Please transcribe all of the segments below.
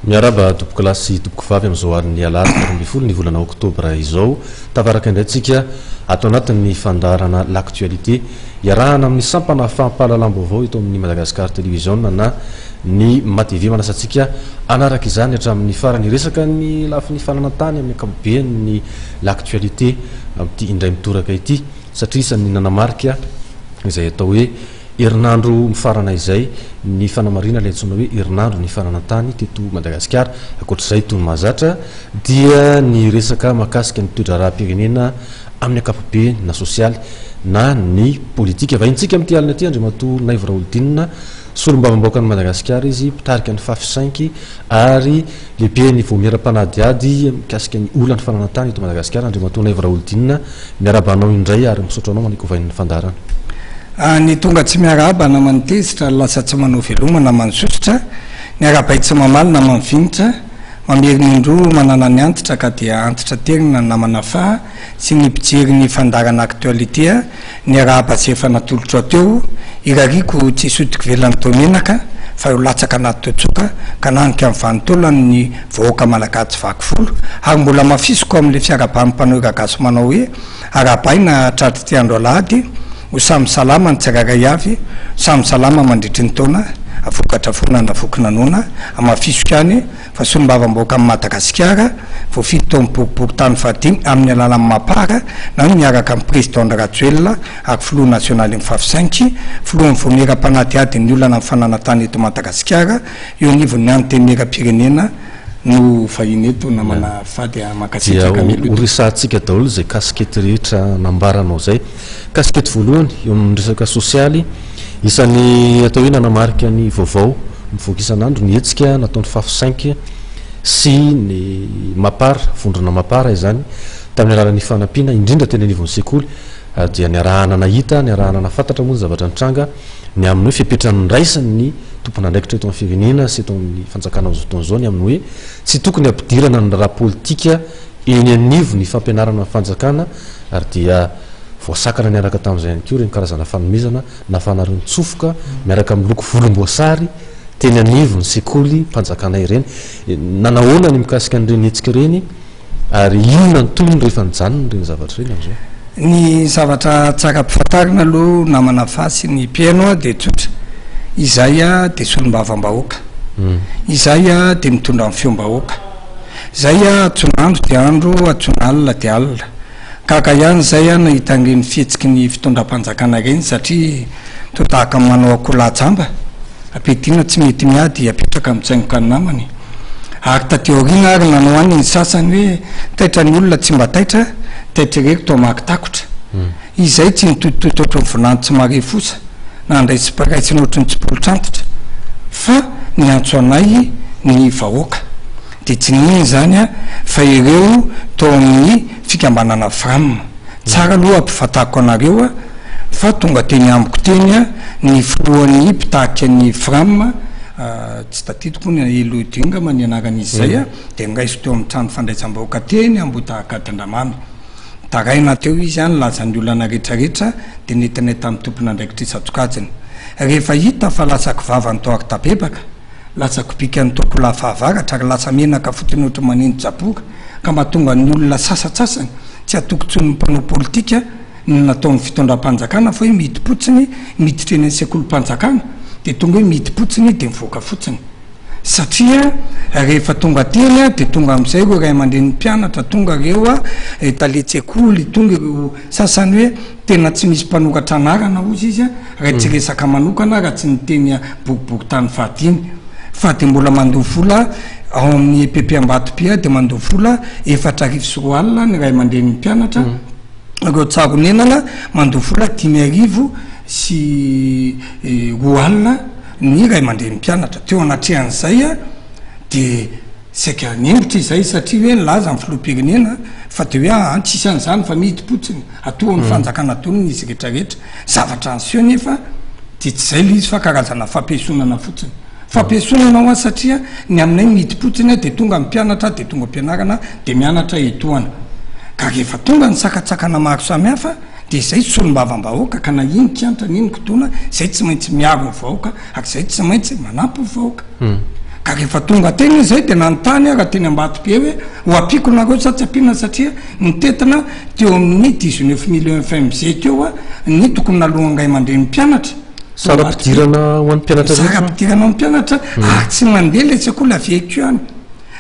miaraba tompoko lasy tompoko vavy amin'izao arin'ny alahatra 20 ny volana oktobra izao tavaraka indray tsika atao anatin'ny fandarana l'actualité iarahana amin'ny sampana fampahalalam-baovao ito amin'ny Madagascar télévision na ny MaTV manasatsika anaraka izany hatramin'ny farany resaka ny lafin'ny fananantany amin'ny ankapobeny ny l'actualité amin'ity indray mitoraka ity satria isan'ny nanamarika izay atao hoe herinandro mifarana izay ny fanamarina ilay antsoina hoe herinandro ny fananantany teto Madagascar akoatr'izay toy ny mahazatra dia ny resaka mahakasika ny toe-draram-pirenena amin'ny ankapobeny na sosialy na ny politika vahintsika amin'ity alina aty Andriamatoa Naivo Raholdinina solombavam-bahoaka ny Madagascar izy mpitarika ny fafisainky ary lehibe ny voamiera-panadiady mikasika ny olana fananantany eto Madagascar Andriamatoa Naivo Raholdinina miarabanao indray ary misotro anao manikovain'ny fandarana ny tonga tsy miaraba na manotezitra lasa tsy manao veloma na mansosotra ny arabay tsy mamaly na manvinitra mameriny-indro manana ny antitra ka dia antitra terina na manafa sy ny mpijery ny fandarana actualité ny araba sy efa natolotra teo irariko tsy sotiky velany tomenaka fa eo latsaka anaty toetsoka ka nanika amin'ny vanitolany ny vahoaka malagasy vakifolo ary mbola mafisoko amin'le fiarabam-panao iragaso manao hoe arabay na tratry ty andro alahady ho samy salama ny tsiraray avy samy salama mandritry ny taona avokatra fona na vokinanona amafisoka any fa solombavam-bahoaka amin'ny Madagasikara voafito taon'ny boribory tany fadimy amin'ny alala amin'ny mapara na miaraka amin'ny président Rajoelina ary filoha nasionaly amin'ny fafisainky filohan'ny voamiera-panadiady ny olana amin'ny fananantany eto Madagasikara eo anivon'ny antenera-pirenena no vahiny eto namana fady makasiresahantsika daholo zay kasikety rehetra nambaranao zay kasikety voalohany eo amin'ny resaka sosialy isan'ny atao hoe nanamarika ny vaovao mivoaka isan'andro ny hetsika nataon'ny fafisainky sy ny mapara vondrona mapara izany tamin'ny alalan'ny fanampiana indrindra teny anivon'ny sekoly dia niarahana nahita niarahana nafantatra moa ny zavatra nitranga ny amin'ny hoe fipetrany raisany ny tompona andraikitra eto amin'ny firenena sy eto amin'ny fanjakana amin'izao fotoana izao ny amin'ny hoe tsy tokony ampidirana ny raha politika eny anivo ny fampianarana amin'ny fanjakana ary dia voasakana niaraka tamin'izay ihany koa reny karazana fanomezana nafanareo nitsofoka miaraka amin'ny loko volomboasary teny anivo ny sekoly mpanjakana ireny nanahoana ny mikasika an'ireny hetsika ireny ary inona ny tombony rehefa nijanona ireny zavatra ireny amin'izao ny zavatra tsara ampifantarina aloha namana fasy ny mpiaino dia tsotra izay dia solombavam-bahoaka izay dia mitondra amin'ny fiom-bahoaka zay atsonandro dia andro atsonalina dia alina kaka ihany zay nahita ireny fihetsiky ny fitondram-panjakana ireny satria totahaka manao akolatsamba ampidiana tsy mety miady apetraka mitsaingoka ny namany ary tateorina ary nanao any ny sasany hoe taitra ny olona tsy mba taitra reky to makitakotra izay tsy nitototo ohatry ny volany tsy mare fosa na andray sy paraitsy ny ohatry ny tsipolotrantitra fa ny antso anay ny vahoaka dia tsy niny zany fa ireo tao amin'ny fikambanana fram tsara aloha ampifantako anareo fa tonga teny amboko teny ny filohan'ny mpitahika ny fram tsy tatitoko ny elodinga many anaran'izy zay dia ngaiso teo amin'ny trano fandraisam-bahoaka teny ambotahakatandramamy taraina teo izy any lazany olana rehetrarehetra dia netinay tamin'ny tompona andraikitra isatsokajiny rehefa hita fa lasako vavany tao ary tabebaka lasako pika ny toko lafahavaratra ary lasa menaka fotony ohatra manino jaboka ka mahatonga ny olona sasatsasany tsy atokontsony ny mpanao politika ny nataon'ny fitondram-panjakana fa hoe mihidipotsiny miditra eny ny sekolim-panjakana dia tonga hoe mihidipotsiny dia mivoaka fotsiny satria rehefa tonga teny dia tonga amin'izay ireo ray aman-dren'ny mpianatra tonga ireo taletsekoly tonga ireo sasany hoe tena tsy misy mpanoratra anarana ozy izy raha tsy resaka manokana raha tsy niteny boribory tany fadimy fa dia mbola mandoha vola ao amin'ny EPP-Ambatopia dia mandoha vola 4 sy 4 alina ny ray aman-dren'ny mpianatra ireo tsaronenana mandoha vola 5 sy 4 alina ny ray aman-dren'ny mpianatra teo anatrehan'izay dia saika nembitra izay satria hoe nilaza amin'ny filoha-pirenena fa dia hoe tsisy an'izany fa mihidipotsiny atoan'ny fanjakana tonony izy rehetrarehetra zavatra anseho nefa dia tsy izay le izy fa karazana fampiasonana fotsiny fampiasonana ho a satria ny aminay mihidipotsiny dia tonga mpianatra dia tonga mpianarana dia mianatra etoana ka rehefa tonga ny sakatsakana maro samihafa dia izay solombavam-bahoaka ka na iny kiantra niny kotona izay tsy maintsy miaro ny vahoaka ary izay tsy maintsy manampy ny vahoaka ka rehefa tonga teny izay de nanontany raha teny ambato be hoe ho apikonareo sa tsy ampiana satria nitetana teo amin'ny 19 million FMZ teo a ny tokony naloha ngay mandeha ny mpianatra sara-pidirana ho an'ny mpianatra sara-pidirana ho an'ny mpianatra tsy mandeha le sekoly aveko any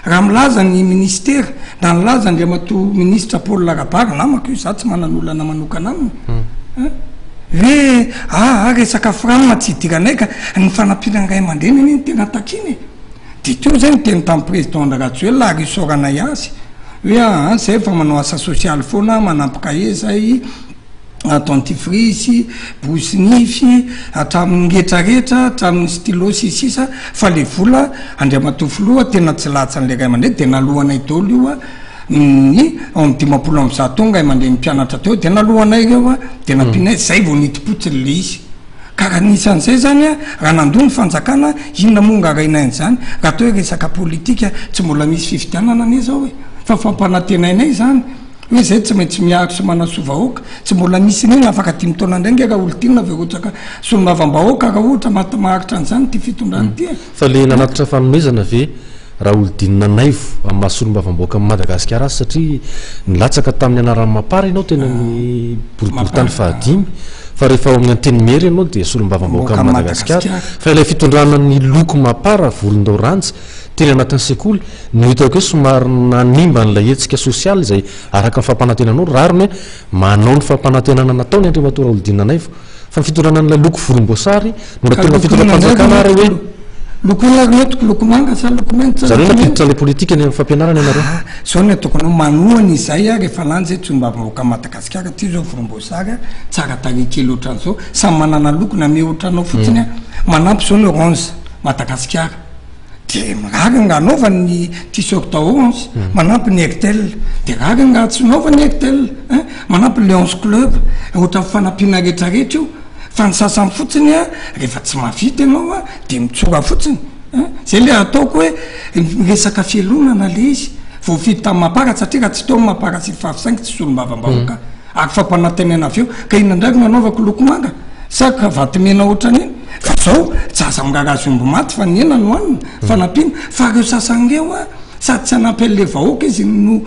raha milaza ny ministera na nilaza ndre mato ministra Paul Larabary namako io za tsy manan'olana manokana aminy hoe resaka frama tsy hidiranay ka ny fanampiana ngay mandeha ny tena takiny de teo zay ny teny tamin'ny président Rajoelina la risoranay azy hoe zay fa manao asa sosialy foana manampy kahe zay dentifrice brosinify hatramin'ny rehetrarehetra hatramin'ny stylo sisisa fa le vola andriamatofoloha tena tsy latsan'le ray mandeha de nalohanay dolo io a ny am'dimapolo am'za tonga ay mandeha mpianatra teo de nalohanay reo a de nampinay zay vo nitipotsiny le izy ka raha nisan'izay zany a raha nandoa ny fanjakana inona monga rainay zany raha atao hoe resaka politika tsy mbola misy fifidianana ane zao hoe fa fampanantenainay zany hoe zay tsy maintsy miaritry sy manasovahoaka tsy mbola misy neny afaka 10 taona ndraingy raha olo tinona verotsaka solomavambahoaka raha ohatra maharitra an'izany ty fitondrany ty fa le nanatitra fanomezana ve raha olo dinina naivo amin'ny mahasolom-bavamboaka amin'ny Madagasikara azy satria nilatsaka tamin'ny anaran'ny mapara ianao tena ny boriboritany fahadimy fa rehefa ao amin'ny anteny mery ianao dia solom-bavamboaka amin'ny Madagasikara fa ilay fitondrana ny loko mapara volondao rantsy teny anatin'ny sekoly no hitako hoe somary nanimba n'ilay hetsika sosialy izay araka ny fampanantenanao rariny hoe manao ny fampanantenana nataony andriamatora olo dinina naivo fa ny fitondrana n'ilay loko volomboasary no ratonga fitondram-panjakana ary hoe loko lagnetiko loko manga sa loko mainty zareo napiditra le politika ny amin'ny fampianarana ianareo zao ny tokony manohany izay a rehefa lany zay tsombaavoaka Madagasikara ty zao volomboasary a tsara tarikely ohatran'izao samy manana loko na me ohatranao fotsiny a manampy zao ny orange Madagasikara de rary nga anaovany t-shirt orange manampy ny Hectel de rary nga tsy naovany Hectel manampy Lions Club ohatra fanampiana rehetrarehetra io fa ny sasany fotsiny a rehefa tsy mavita ianao a de mitsora fotsiny zay le ataoko hoe resaka fielonana le izy voafidy tamin'ny mapara satria raha tsy teo amin'ny mapara sy fafisaingy tsy solom-bavambahoaka ary fampanantenana avy eo ka inona ndraiky nanaovako loko manga sa kravaty mena ohatran'iny fa zao zaza mingarazo omby maty fa niena no anina fanampiana fa reo sasangeo a sady tsy hanampy an'le vahoaka izy no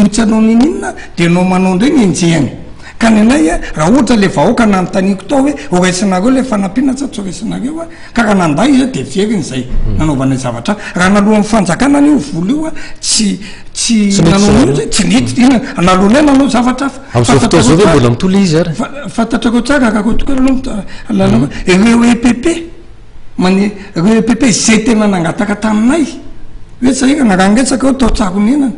tsy anao nininona de nao manao ndray enjehany ka ny anay a raha ohatra le vahoaka nanotaniko tao hoe horaisinareo le fanampiana sa tsy horaisinareo a ka raha nanday izy de veriny zay nanaovanay zavatra raha nalohan'ny fanjakana an'io volo io a tsy nanao tsy nety nalohany nanao zavatra am'izao fotoa zao hoe mbola mitoly izy ary fantatrako tsara raha kotoka aloha reo EPP mane reo EPP zay tena nangataka taminay hoe saika narangesaka eo tao tsarony enana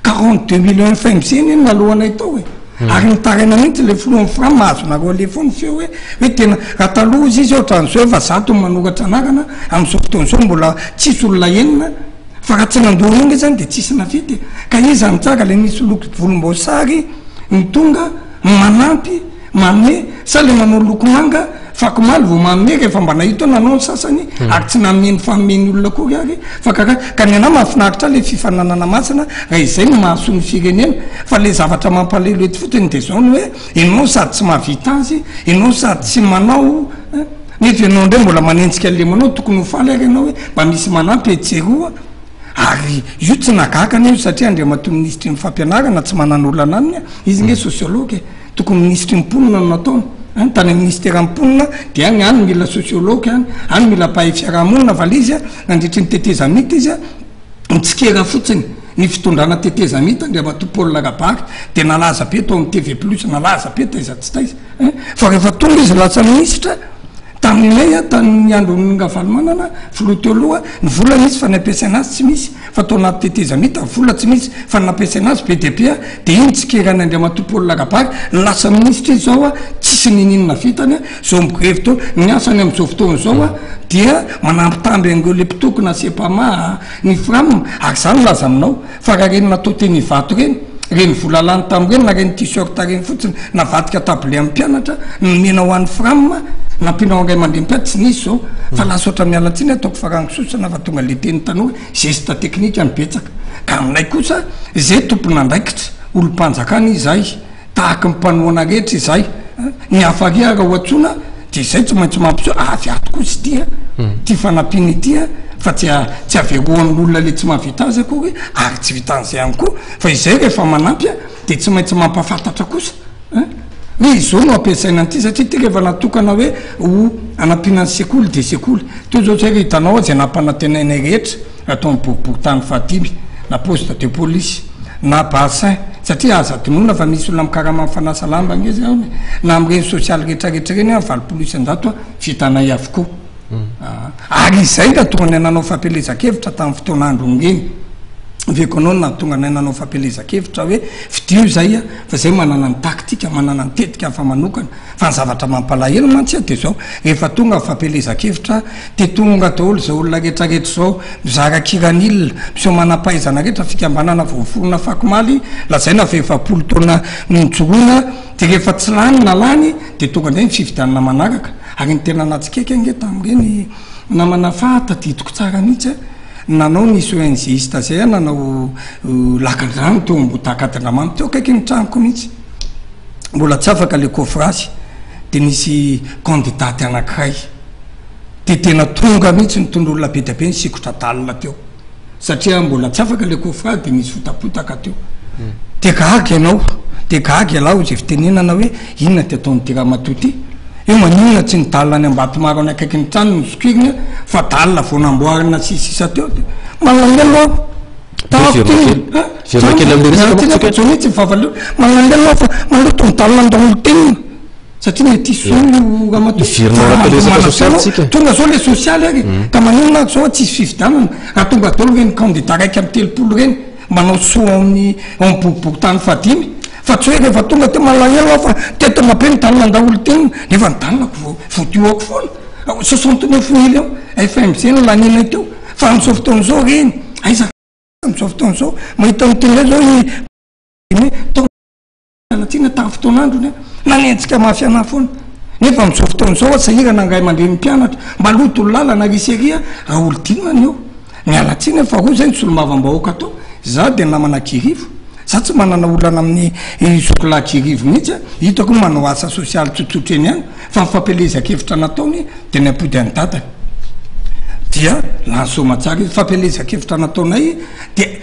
42 millions FMZ iny nalohanay tao hoe ary nitaraina mihitsy le foloan'ny frama mahazonareo le fony feo hoe tena raha taloha izy izy ohatran'izao fa zato manoratra anarana amin'izao fotoan'izao mbola tsisy olona enina fa raha tsy nandoronga zany de tsisy navity ka izy amitsara le misy loko volomboasary ny tonga manampy manome sa le manao loko manga fakomaly vo manome rehefa mba nahito nanao ny sasany ary tsy nameny fameny olona kory ary fa ka ny anao mahafinaritra le fifananana masina raha izay no mahasoa ny firenena fa le zavatra mampalelo ety fotiny de zao ny hoe ianao sady tsy mahavita azy ianao sady tsy manao nefa ianao ndray mbola manenjika le manao tokony ho faly ary ianao hoe mba misy manampy etseroa ary io tsy nagakana io satria andriamato ministry ny fampianarana tsy manan'olana aminy izy nge sociologue tokony ministry mponina no nataony tany amin'ny ministera mponina de any mila sociologue any mila pahay fiarahamonina val izy a nandritry ny tetezamita izy a mitsikera fotsiny ny fitondrana tetezamita andriamato Paul Larabary de nalaza be tao amin'ny TV plus nalaza be taiza tsy taiza fa rehefa tonga izy latsa ministra taminay a tany andronga valomanana filoha teo aloha ny vola misy fa nampiasaina azy tsy misy fa tao anaty tetezamita vola tsy misy fa nampiasaina azy be deabe a de iny tsikerany andriamato Paul Larabary lasa ministra izy zao a tsisy nininona vitany zao migrevy teo ny asany am'izao fotoana zao a dia manampytamby angeo le mpitokona sepama ny frame ary zany laza aminao fa raha reny natao teny vato reny vola lany tamreny na reny t-shirt reny fotsiny navadika tabile amin'ny mpianatra nomena ho an'ny frame nampinao angay mandeha mpiady tsy nisy zao fa lasa oatra mialatsiny ataoko farangisosana fa tonga le teny tanora geste technique anybetsaka ka aminay kosa zay tompona andraikitra olom-panjakana izay tahaka mipanoana rehetra izay ny afariara ho atsona de zay tsy maintsy mampiso avy ato koa sy tia ty fanampiany tya fa tsy averoan'olona le tsy mahavita azy akoa hoe ary tsy vitan'izay ihany koa fa izay rehefa manampy a de tsy maintsy mampafantatra kosa hoe izao no ampiasaina an'ity satria ty rehefa natokana hoe ho anampiana ny sekoly de sekoly to zao zay re hitanao zay nampanantenainay rehetra atao ny boriboritany fahadimy na poste de police na bassin satria aza donona fa misy olona mikarama mifanasa lamba nge zay na am'ireny sosialy rehetrarehetra reny valopolo isan-jato vitanay avokoa ary izay da tonga ny ananao fampelezakevitra tamin'ny fotoan'andro ngeny veko anao na tonga ny ananao fampelezakevitra hoe vidio zay a fa zay manana ny taktika manana ny tetika fa manokana fa ny zavatra mampalahelo mantsy a de zao rehefa tonga fampelezakevitra de tonga daholo zao olona rehetrarehetra zao mizarakiran'ilona miseo manam-pahaizana rehetra fikambanana voaforona fakomaly lazaina fefapolo taona nijoroana de rehefa tsy lany na lany de tonga nday ny fividanana manaraka ary ny tena natsikaiky ange tam'ireny namana fahatadidiko tsara mihitsy a nanao nisy ONGiste zay a nanao lakandrano teo mbotakadindramamy teo kaiky ny tranoko mihitsy mbola tsy afaka le kofrasy de nisy candidaty anankiray de tena tonga mihitsy nitondr'olona be da be ny sikotra dalina teo satria mbola tsy afaka le kofrasy de misy fotapotaka teo de gagy ianao de gagy alao zay fitenenana hoe inona ty ataon'ny tiramatoty io maninona tsy ny dalina any ambatomaro any akaiky ny trano ny sokirina fa dalina vo namboarina sisisa teo de mananelo taotsy favaleo mananelo fa maloto ny dalina andaholo tenina satria mety tonga zao le sosialy ary ka maninona zao tsisy fividanana raha tonga dolo reny candidat raiky amy telopolo reny manao soa amin'ny boriboritany fahadimy fa tsy hoe rehefa tonga te malahelo fa tetana be ny dalina andaholo tenina nefa ny dalinako voatioako foana 69 000 eo FMC no laninay teo fa am'izao fotoan'izao reny aiza am'izao fotoan'izao mahita mitena zao alatsina taha fotoan'androny nanentsika mafiana foana nefa am'izao fotoan'izao sahirana angay mandre ny mpianatra maloto lalana riseria raha olo dinana eo mialatsina fa ro zay ny solo-mavam-bahoaka tao za de namana kirivo za tsy manana olana amin'ny sokolakirivo mihitsy hitako manao asa sosialy tsotsotra eny any fa mifampelezakevitra nataony de ny ampody any datany dia lansomatsara izy fampelezakevitra nataonay de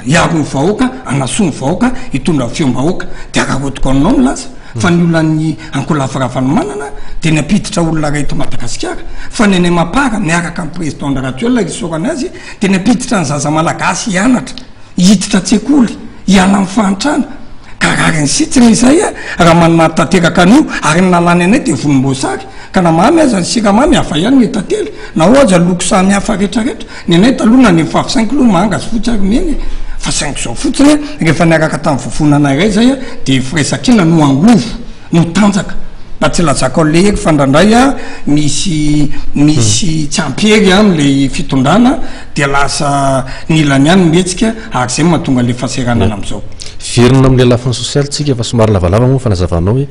iaro ny vahoaka anaso ny vahoaka hitondra fiom-bahoaka de araotiko aminao ny lasa fa ny olany ankolafirafany manana de ny ampiditra olona raito Madagasikara fa ny any mapara miaraka amin'ny président de ratuel risorany azy de ny ampiditra ny zaza malagasy hianatra hiditra tsekoly hiala amin'ny fahantrana ka rary ny sitsiny izay a raha manana tanteraka anio ary ny nalany anay de volomboasary ka na mamy aza ny siramamy hafa ihany ny tately na oaza loko samy hafa rehetrarehetra ny anay talohana ny mifafy 5 kilo manga sy fotsy ary meny fa 5 zao fotsiny rehefa niaraka tamin'ny vovonana iray zay a de firesakina no angovo no tanjaka mba tsy lazaka le eky fandrandray a misy tsy ampiery am'le fitondrana de lasa nilany any mihetsika ary zay mahatonga le fahaseranana am'izao virina amin'ny lafiny sosialy tsika fa somary lavalava moa fanazavanao hoe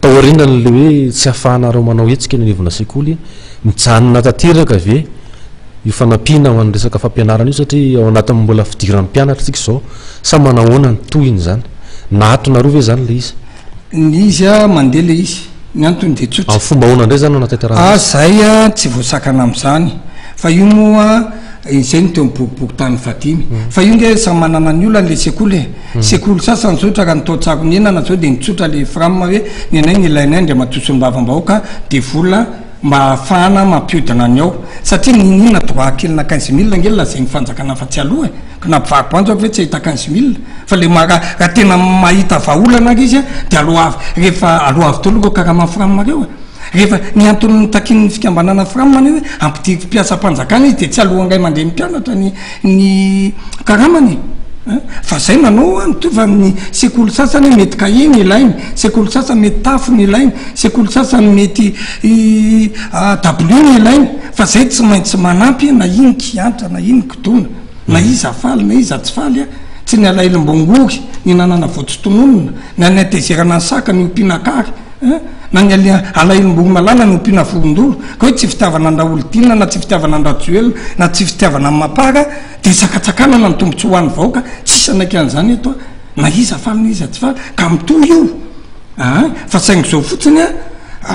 taorinany le hoe tsy hafahanareo manao hetsika ny anivona sekoly mijanona tateraka ve io fanampiana ho an'ny resaka fampianarana io satria ao anatin'ny mbola fidiran'ny mpianatra tsika zao sa manahoana ny tohiny zany natonareo ve zany le izy ny izy a mandeha le izy ny antony de tsotra amin'ny fomba ahoana indray zany anatetera zay a tsy voasakana am'izany fa io moa izay ny teo miboriboritany fadimy fa io nge samy manana ny olany le sekoly sekoly sasany zotra raha nitaotsako ny enana zao de nitsotra le frama hoe ny anay ny ilainay ndre matosony mbavambahoaka de vola mba ahafahana mampiodina ny ao satria ninina droit kelina 15 000 nge lazay ny fanjakana fa tsy aloha ka na mpivarobanjo ako hoe tsy ahita 15 000 fa le raha tena mahita vaolana ary izy a de rehefa aloha avy tolo ko karaha maframareo rehefa ny antony nitakin'ny fikambanana framana hoe ampidiriky mpiasa-mpanjakana izy de tsy aloha ngay mandeha mpianatra ny karamany fa zay nanao a mitovy ny sekoly sasany mety kahie ny ilainy sekoly sasany mety tafo ny ilainy sekoly sasany mety w ny ilainy fa zay tsy maintsy manampy na iny kiantra na iny kidona na iza faly na iza tsy faly a tsy ny alailim-bongory ny nanana voatsotononona na ny atezerana ny saka ny ompinakary na ny alailim-bory malala ny ompiana vorondolo ka hoe tsy fitiavana andraolo dinina na tsy fitiavana andrajoelona na tsy fitiavana amin'ny mapara de sakatsakanana ny tombotsy hoan'ny vahoaka tsisy anaiky an'izany eto na iza faly na iza tsy faly ka mitohy io fa saingy zao fotsiny a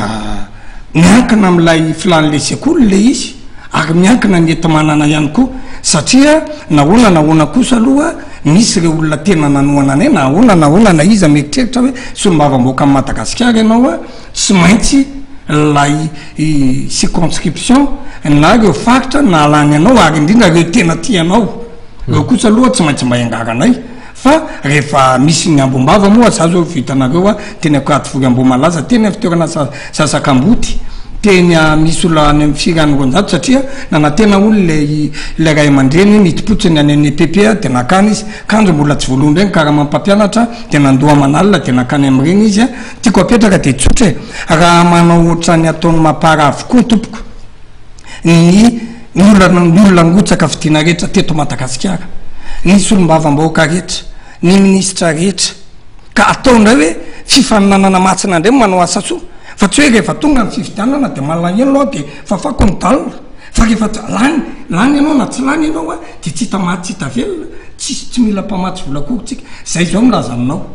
miankana am'ilay filan'le sekoly le izy ary miankina ny entimanana ihany koa satria nahoana kosa aloha misy re olona tena nanoana anay nahoana izy mieritreritra hoe solombavamboaka amin'ny Madagasikara ianao a tsy maintsy lay circonscription na reo faritra na alany anao ary indrindra reo tena tianao reo kosa aloha tsy maintsy mba iangaranay fa rehefa misy ny ambombava moa za zao vitanareo a teny Akoraty Ambomalaza teny fitoerana Sasakamboty teny misy olona any amin'ny firangonjato satria nanatena olona le ray aman-dreny nitipotsiny any amin'ny PPA tena akany izy kanjo mbola tsy voalohany regny karaha mampampianatra tena andoha manalina tena akany amin'ireny izy a tiako apetraka de tsotra e raha manao ohatra ny ataony mampara avokoa tompoko ny olona ngotsaka fidina rehetra teto Madagasikara ny solombavambahoaka rehetra ny ministra rehetra ka ataondray hoe fifaninanana matsina ndray manao asa soa fa tsy hoe rehefa tonga ny fifidianana de malany elo de fafako ny dalina fa rehefa lany ianao na tsy lany ianao a de tsy hita maty tsy hita velona tsy mila mpamatsy volakokotsika zay zao milaza aminao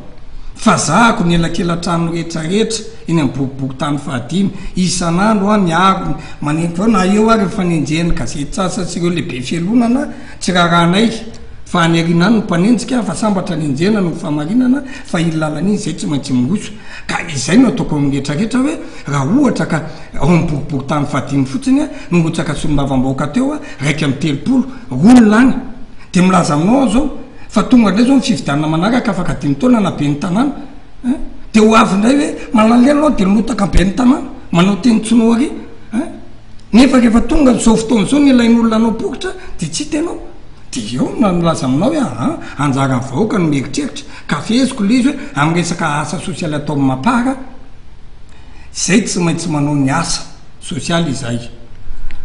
fa zahako ny elakelatrano rehetrarehetra iny amin'ny bokiboky tany fahadimy isan'andro a miaro manenty ao na eo a rehefa nenjeny gazety sasa sy ireo lehibe fialonana tsy raharanay fa anyarina any no mpanenjika fa sambatra nenjena no famarinana fa ilalan'iny zay tsy maintsy miroso ka izay no ataoko rehetrarehetra hoe raha ohatra ka ao amin'ny bokiboky tany fahadimy fotsiny a nogotsaka solombavambahoaka teo a raiky amin'ny telopolo ololany de milaza aminao zao fa tonga ndray zao fifidianana manaraka afaka 5 taona na be ny tanàna de ho avy ndray hoe malalelo de lotaka be ny tanàna manao teny tsinoary nefa rehefa tonga zao fotoana zao ny ilain'olona anao bokotra de tsy tenao de eo nalaza aminao hoe anjara vahoaka no mieritreritra ka feziko le izy hoe amin'ny resaka asa sosialy atao mapara zay tsy maintsy manao ny asa sosialy izay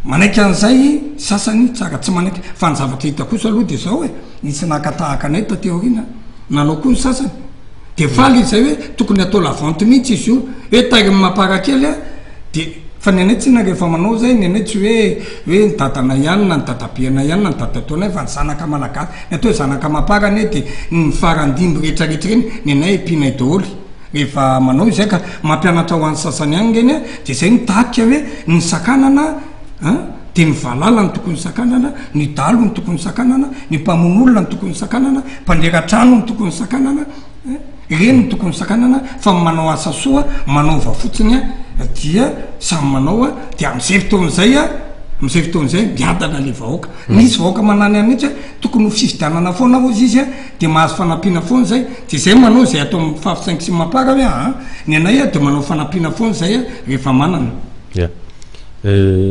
manaiky an'izay sasany tsara tsy manaiky fa ny zavatra hita kosa aloha de zao hoe nisy nakatahaka anay tateorina nanao koa ny sasany de faly izay hoe tokony atao lavante mihitsy izy io hoe taigny mapara kely a de fa ny anay tsy na rehefa manao zay ny anay tsy hoe ny dadana ihany na ny dadabeana ihany na ny dadataonay fa ny zanaka malagasy ny atao zanaka mapara ane de ny farandimby rehetrarehetra reny ny anay mpinay daholy rehefa manao izay ka mampianatra ho an'ny sasany any reny a de zay nitatika hoe ny sakanana de ny valala ny tokony sakanana ny dalo ny tokony sakanana ny mpamon'olona ny tokony sakanana mpandratra-trano ny tokony sakanana reny ny tokony sakanana fa manao asa soa manaova fotsiny a dia samy manao a de am'izay fotoan'izay miadana le vahoaka nisy vahoaka manany amihitsy tokony ho fifidianana foana ao izy a de mahazo fanampiana foana zay de zay manao zay atao amin'ny fafisaingy sy mapara hoe ny anay a de manao fanampiana foana zay a rehefa manana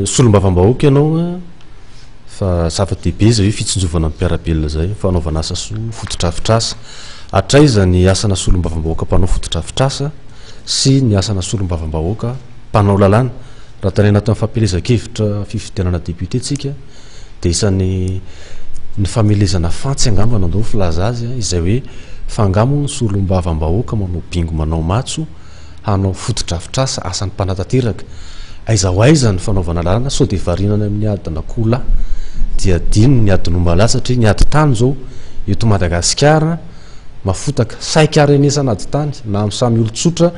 solombavambahoaka ianao fa zava-dehibe zay hoe fitsinjovana amin'ny mpiarabelona zay fanaovana asa soa fototrafitrasa atraiza ny asana solombavambahoaka mpanao fototrafitrasa sy ny asana solombavambahoaka mpanao lalàna raha tanena tamin'ny fampelezan-kevitra fifidianana député tsika de isan'ny ny famelezana fantsy angambana andao filaza azy izay hoe fangamo ny solombavambahoaka manao bingo manao matso hanao fototrafitrasa asan'ny mpanatanteraka aiza ho aiza ny fanaovana lalàna sao de varinana amin'ny adina kola dia dino ny adinombalà satria ny ady tany zao eto Madagasikara mafotaka saikarenesana ady tany na amin'ny samy olo-tsotra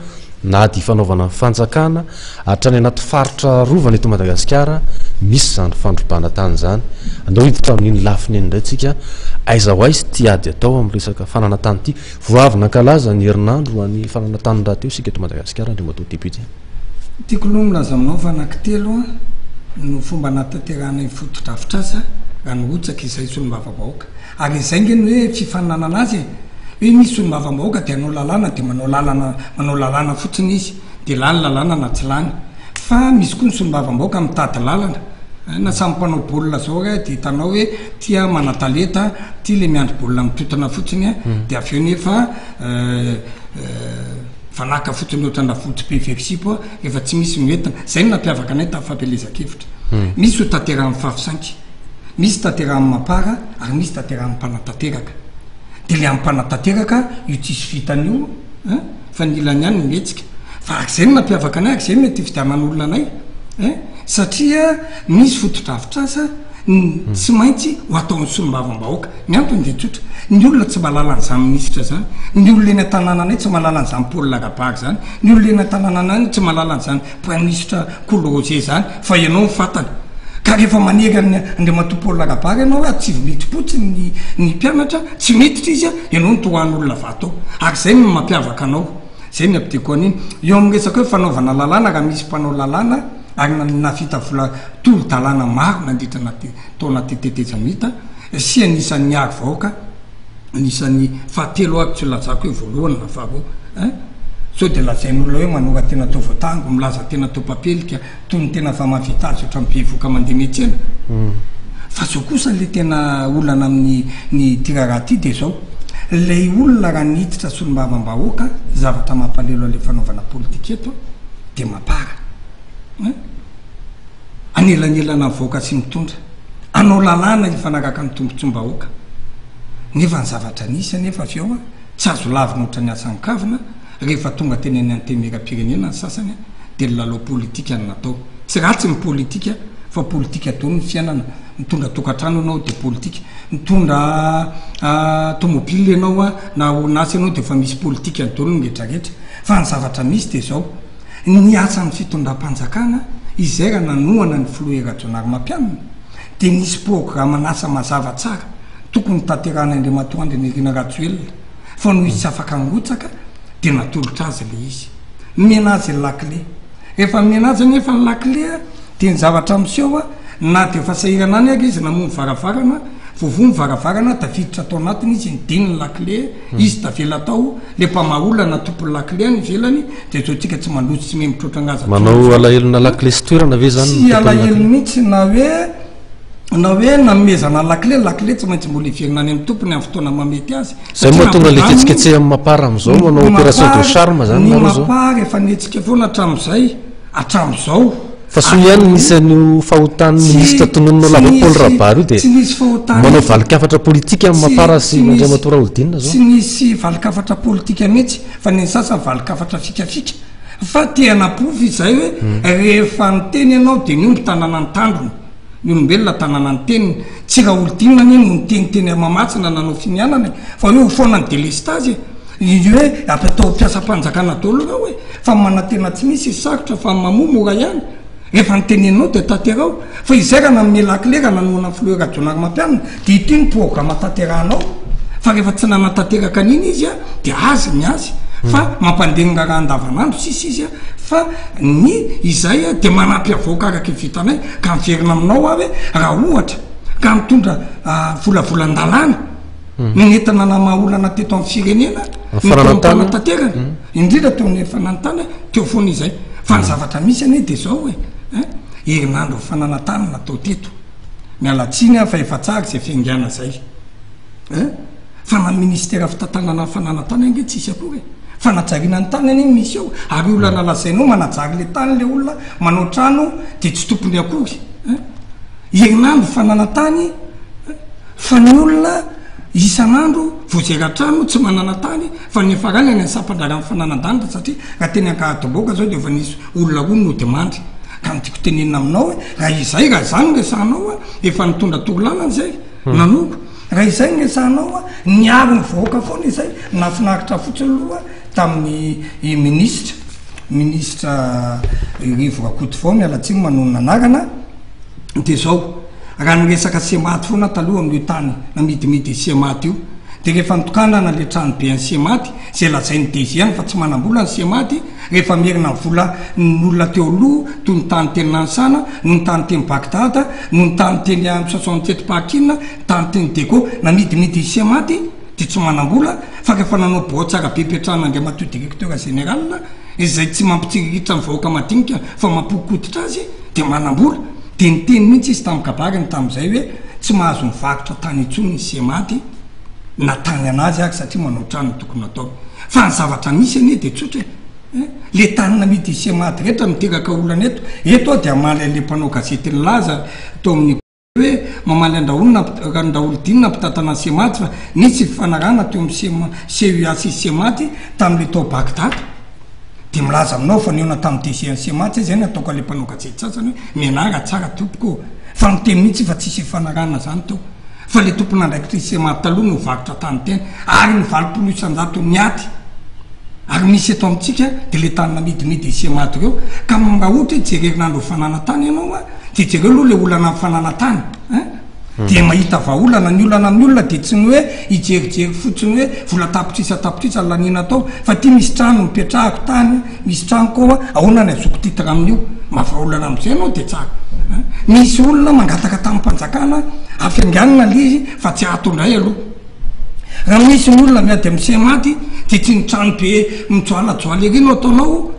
na ady fanaovana fanjakana hatrany anaty faritra rovana eto Madagasikara misy zany fandrobana tany zany andao hiditra amin'iny lafiny eny indray tsika aiza ho aizy ty ady atao amin'ny resaka fananatany ity voavy nankalaza ny herinandro any fananatany raha teo sika eto Madagasikara andreo matao député tiako loha milaza aminao fa anankitelo a no fomba natanterana fototrafitrasa raha nohotsaka izay solombavambahoaka ary izay ngeny hoe fifaninanana azy hoe misy solombavambahoaka de anao lalàna de manao lalàna fotsiny izy de lany lalàna na tsy lany fa misy koa ny solombavambahoaka mitady lalana na samy mpanao baolina zao de hitanao hoe tia manataleta tia le miandro baolina mitotana fotsiny a de avy eo nefa fanaka fotsiny ohatrana foty PVFC-po efa tsy misy mientina zay no nampiavaka anay tamin'ny fampelezan-kevitra misy ho tanterahan'ny fafisainky misy tanterahan'ny mapara ary misy tanterahan'ny mpanatanteraka de le amin'ny mpanatanteraka io tsisy vitan'io fa ny ilany ihany mihetsika fa arak'izay no nampiavaka anay arak'izay mety fidianan'olona anay satria misy fototrafitrasa tsy maintsy ho ataon'ny solombavambahoaka ny antony de tsotra ny olona tsy mahalala an'izany ministra zany ny olona eny an-tanàna anay tsy mahalala an'izany Paul Lagabary zany ny olona eny an-tanàna anay tsy mahalala an'izany prime ministre Cool Roger zany fa ianao ny fatana ka ka rehefa manery andea matompololagabary ianao a tsy mitripotsy ny mpianatra tsy metitra izy a ianao ny tohan'olona vatao ary zay ny mampiavaka anao zay ny apiteko an'iny eo am'resaka hoe fanaovana lalàna raha misy mpanao lalàna ary nafita vola tolo-dalàna maro nandritra tao anaty tetezamita sy anisan'ny ary vaoka anisan'ny fahatelo aby tsy lazako hoe voalohany nafavo so de lazain'olona hoe manora tena tao voatango milaza tena tao papelika toy ny tena fa mavita azy oatra mibevoka mandeha metsena fa zao kosa le tena olana amin'ny tiraraha ty de zao lay olona raha niditra solombavam-bahoaka zavatra mampalelo ale fanaovana politika eto de mapara anelanelana voaka sy mitondra anao lalàna ifanaraka ny tombontsom-bahoaka nefa ny zavatra nisy nefa avy ao a tsy azo lavina ohatra ny asan'ny kavina rehefa tonga teny any antemera-pirenena ny sasany de lalao politika ny natao tsy ratsy ny politika fa politika atao ny fiainana mitondra tokantrano anao de politika mitondra tomobily ianao a na orinasy ianao de fa misy politika ny taolony rehetrarehetra fa ny zavatra misy de zao ny asan'ny fitondram-panjakana izay raha nanoana ny filoera-jonary mampianina de nisy programma nasa mazava tsara tokony tanterana andriamatoandry nyrina ratsoelona fa no izy tsy afaka angotsaka de natolotra azy le izy mena azy lakle rehefa mena azy nefa ny lakle de ny zavatra amseo a na de fa sahirana any aky izy namoa ny varavarana vovo ny varavarana tafiditra atao anatiny izy nydiny ny lakle izy tavela tao le mpamaolana tompony lakle ny velany de zao tsika tsy mandrotsy tsy memitrotra anazy manao alahelona lakle sy toerana ve zany tsy alahelo mihitsy na hoe namezana lakle tsy maintsy mbola iverina any amin'ny tompony amin'ny fotoana mamety azy zay moa tonga le ketsiketseh amin'ny mapara am'izao manao opération de charme zany ny mapara efa netsika foana atram'zao fa so ihany nisan'io fahotan'ny ministre tonononao lava paul rabary io de tsy nisy fahotany manao valikafatra politika amin'ny mapara sy mandriamatora olodinina zao tsy nisy valikafatra politika mihitsy fa ny sasany valikafatra fikafika fa teanapofy izay hoe rehefa nyteny ianao de niomby tanàna ny tandrony ny olombelona tanàna ny teniny tsy raha olodinina ny no niteniteny mamatsina nanao finianana fa hoe foana ny delestazy izy hoe apatao mpiasa-panjakana daolona hoe fa manatena tsy misy sarotra fa mamomora ihany rehefa nytenenao de tanterao fa izay raha nanome lakle raha nanoana filoera-jonary mampianina de ity ny programma tanterahanao fa rehefa tsy nanatanteraka an'iny izy a de azy ny azy fa mampandehnina raha andavanandro sisy izy a fa ny izay a de manampy avoaka araky vitanay ka miverina aminao a hoe raha ohatra ka mitondra volavolan-dalàna nenetana namaolana teto amin'ny firenena nyfananatanterana indrindra teo ny fananotana teo foana izay fa ny zavatra misy ane de zao hoe herinandro fananatana natao teto mialatsiny a fa efa tsara zay fiangana zay fa na ministera fitantanana fananatana inge tsisy akory fa najariana ny tany any misy eo ary olana lazainao manajary le tany le olona manao trano de tsy tompony akory herinandro fananatany fa ny olona isan'andro voazeratrano tsy manana tany fa ny farany ny sapandrara amin'ny fananadanitra satria raha teny ankahatoboaka zao de efa nisy olona roy no demandy ka mitiko tenenina aminao hoe raha izay raha zany resanao a efa nitondra torolanany zay nanoko raha izay ny resanao a niaro ny vahoaka foana izay nafinaritra fotsiny aloha tamin'ny ministra rivo rakoto vao mialatsiny manony nanarana de zao raha nyresaka sematy foana taloha amin'io tany namidimidy sematy io de rehefa nitokana na le trano be any sematy zay lazainy deziany fa tsy manam-bola ny sematy rehefa mierina vola nyolona teo aloha toy ny tany teny nansana no ny tany teny bagdada no ny tany teny am 67 pakina tany teny deco namidimidy sematy de tsy manam-bola fa rehefa nanao boatsara be petrana andriamato directeur général izay tsy mampitsiritra ny vahoaka madinika fa mampokotitra azy de manam-bola de nyteny mihitsy izy tamin'ny kabariny tam'izay hoe tsy mahazo mivarotra tany itsony ny sematy na tany anazy ary satria manao trano tokony atao fa ny zavatra misy ane de tsotra le tany namidy sematy rehetra miteraka olana eto de amaly ale mpanao gazety ny laza tao amin'ny hoe mamaly andraolodinina mpitatana sematy fa nisy fanarana teo amin'ny CUAC sematy tam'le tao bagdad de milaza aminao fa niona tamin'ny DG sematy zay ny ataoko ale mpanao gazety sasany hoe menara tsara tompoko fa niteny mihitsy fa tsisy fanarana zany teo fa le tompona andraikitry sematy taloha no varotra tany tena ary ny valopolo isan-jato miaty ary misy eto amintsika de le tany namidimidy sematy reo ka raha ohatra jererinandro fananatany ianao a de jereo aloha le olana amin'ny fananatany dia mahita vaolana ny olana amin'ny olona dia tsy ny hoe hijerijery fotsiny hoe vola tapotrisa lanina tao fa tia misy trano mipetrahako tany misy trano koa ahoana ny azoko titaka amin'io mahavaolana amin'izay anao dia tsara misy olona mangataka tamin'ny mpanjakana afianganina le izy fa tsy atondray aloha raha misy ny olona miady amin'ny sematy dia tsy ny trano be mitsoalajoaly ery no ataonao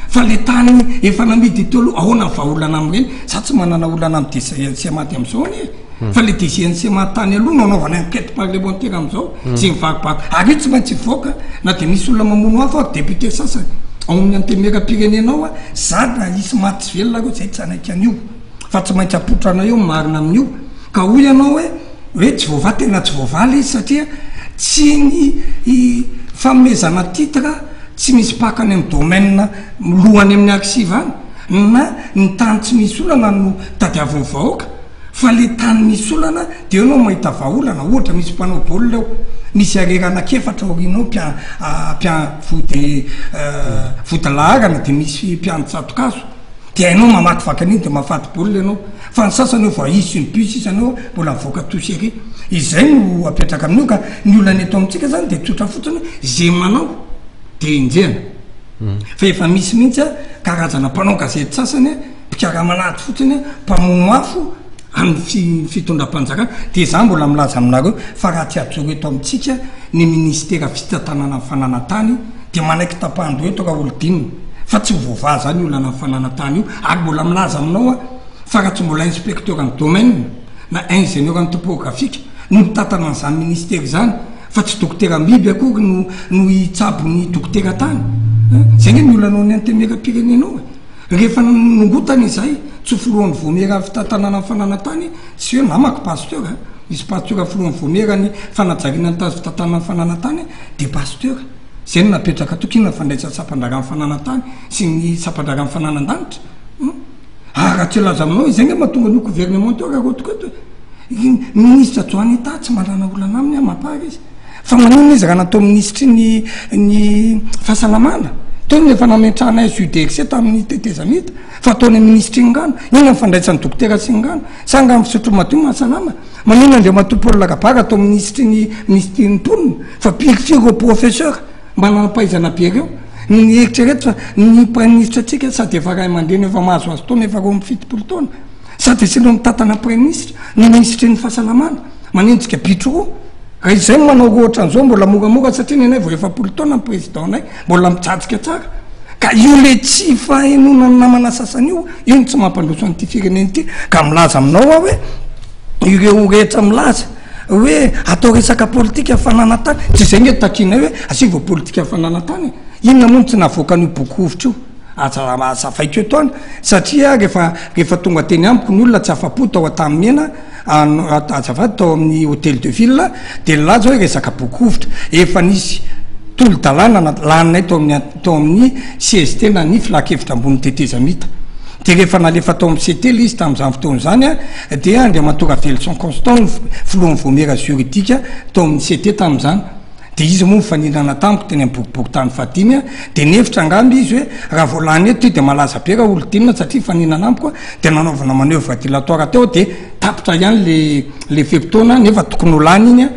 fa le tany efa namidy teo aloha ahoana vaolana amin'ireny za tsy manana olana amin'ny sematy amin'izao ny fa le desian'ny sematy tany aloha no anaovana enquête parlementaire amin'izao sy mivakivaky ary io tsy maintsy voaka na dia misy olona mamono hafa ao député sasany ao amin'ny antemera-pirenenao za na isy maty sy velona ko zay tsy anaiky an'io fa tsy maintsy apotrana eo marina amin'io ka hoy ianao hoe tsy voava tena tsy voavaly izy satria tsy ny famezana titre tsy misy pakany amin'ny domaine lohany amin'ny archive any na ny tany tsy misy olana no tadiaviny vahoaka fa le tany misy olana dia eo anao mahita vaolana ohatra misy mpanao baolina eo misy areranakefatra orinao vodalaharana dia misy mpiano-tsatokazo dia hainao mamaty vakan'iny dia mahafaty baolina ianao fa ny sasany eo va isy ny bus izy anao mbola mivoaka tosy ery izay no apetraka amin'io ka ny olana eto amintsika zany dia tsotra fotsiny zay manao dia injehana fa efa misy mihitsy karazana mpanao gazety sasany mpikara-manaty fotsiny mpamono afo amin'ny fitondram-panjakana dia za mbola milaza aminareo fa raha tsy ajoro eto amintsika ny ministera fitantanana amin'ny fananatany dia manaiky tapahando eto raha olodinina fa tsy voava zany olana amin'ny fananatany io ary mbola milaza aminao fa raha tsy mbola inspecteur amin'ny domaine na ingénieur amin'ny topographique no mitantana an'izany ministera zany fa tsy dokotera miby akory no hitsabo ny dokotera tany zay nge ny olanao ny antemera-pirenenao rehefa nongotana izay tsy filohan'ny vomera fitantanana amin'ny fananatany tsy hoe namako pasteur misy pasteur filohan'ny vomera ny fanajariana ny tazo fitantanana amin'ny fananatany dia pasteur zay no napetraka tokina fandraisa sapandrara amin'ny fananatany sy ny sapandrara amin'ny fananadanitra raha tsy laza aminao izay nge mahatonga ny gouvernementeur arotokoto ministre joany ta tsy manana olana aminy amapary izy fa manina izy raha natao ministry ny fahasalamana tony efa nametrahana SUDX tamin'ny tetezamita fa ataony ministre ingano ina fandraisany dokotera sy ingano sanga misotro madio mahasalama manina ndre matompo olona kabara atao ministre ny mponina fa pirifiry professeur manana paizana be reo ny eritrereto fa ny prime ministre atsika sady efa ray mandreny efa mahazo azo taona efa roa amin'ny fitopolo taona sady sino mitantana prime ministre ny ministre ny fahasalamana manenjika bitro raha izay manao rohatra an'izao mbola moramora satria nenay vo efapolo taona ny président nay mbola mitsajika tsara ka io le tsy fahenona ny namana sasany io no tsy mampandroso an'ity fireneny ity ka milaza aminao a hoe ireo rehetra milaza hoe atao resaka politika fananatany tsy zay nge takinay hoe asivo politika fananatany inona moa ny tsy navoakan'io bokovitra io azafaiko etoany satria rehefa tonga teny amiko ny olona tsy afapo tao atamin'mena azavady tao amin'ny hôtel de ville dia laza hoe resaka bokovitra efa nisy tolo-dalàna laninay tao amin'ny CST na ny filakevitra ambony tetezamita dia rehefa nalefa tao amin'ny CT izy tamin'izany fotoana zany dia andriamatora Velson Constant filohan'ny vomera juridique tao amin'ny CT tamin'izany dia izy moa mifaninana tamiko teny amin'ny boriboritany fadimy dia nefitra angamby izy hoe raha voalany eto dia malaza be raha olodinina satria mifaninana amiko dia nanaovana manœuvre dilatoire teo dia tapitra ihany le fepitaona nefa tokony ho lany iny